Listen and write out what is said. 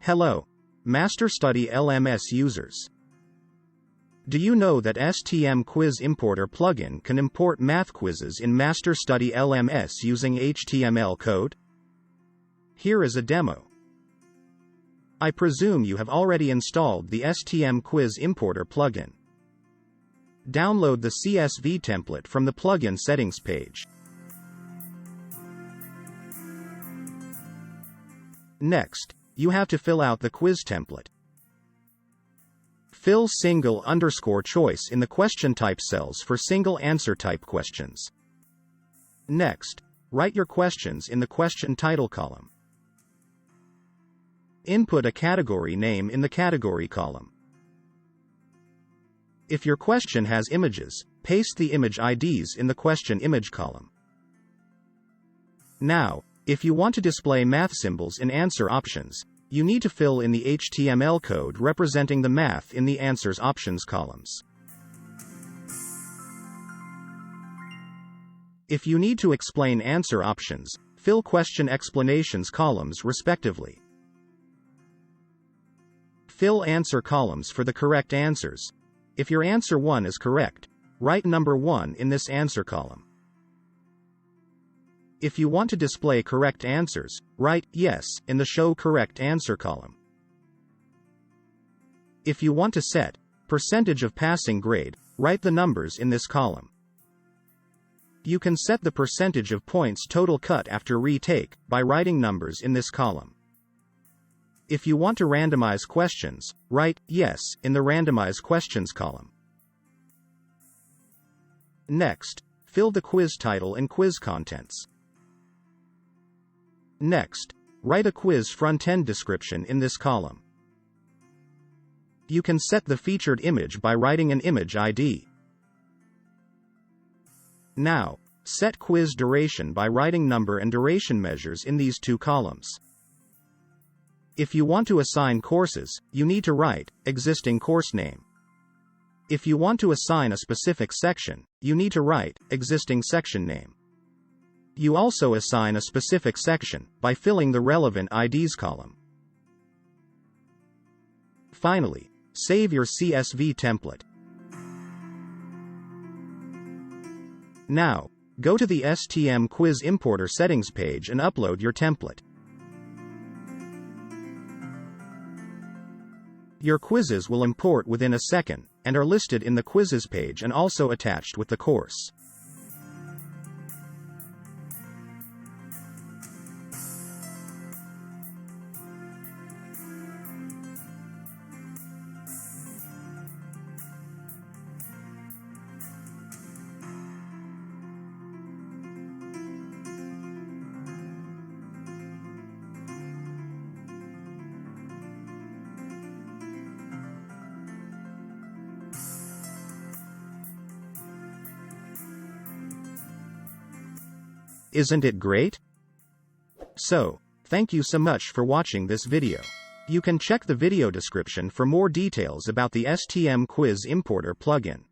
Hello, MasterStudy LMS users. Do you know that STM Quiz Importer plugin can import math quizzes in MasterStudy LMS using HTML code? Here is a demo. I presume you have already installed the STM Quiz Importer plugin. Download the CSV template from the plugin settings page. Next, you have to fill out the quiz template. Fill single_choice in the question type cells for single answer type questions. Next, write your questions in the question title column. Input a category name in the category column. If your question has images, paste the image IDs in the question image column. Now, if you want to display math symbols in answer options, you need to fill in the HTML code representing the math in the answers options columns. If you need to explain answer options, fill question explanations columns respectively. Fill answer columns for the correct answers. If your answer 1 is correct, write number 1 in this answer column. If you want to display correct answers, write yes in the Show Correct Answer column. If you want to set percentage of passing grade, write the numbers in this column. You can set the percentage of points total cut after retake by writing numbers in this column. If you want to randomize questions, write yes in the Randomize Questions column. Next, fill the quiz title and quiz contents. Next, write a quiz front-end description in this column. You can set the featured image by writing an image ID. Now, set quiz duration by writing number and duration measures in these two columns. If you want to assign courses, you need to write existing course name. If you want to assign a specific section, you need to write existing section name. You also assign a specific section by filling the relevant IDs column. Finally, save your CSV template. Now, go to the STM Quiz Importer settings page and upload your template. Your quizzes will import within a second, and are listed in the quizzes page and also attached with the course. Isn't it great? So, thank you so much for watching this video. You can check the video description for more details about the STM Quiz Importer plugin.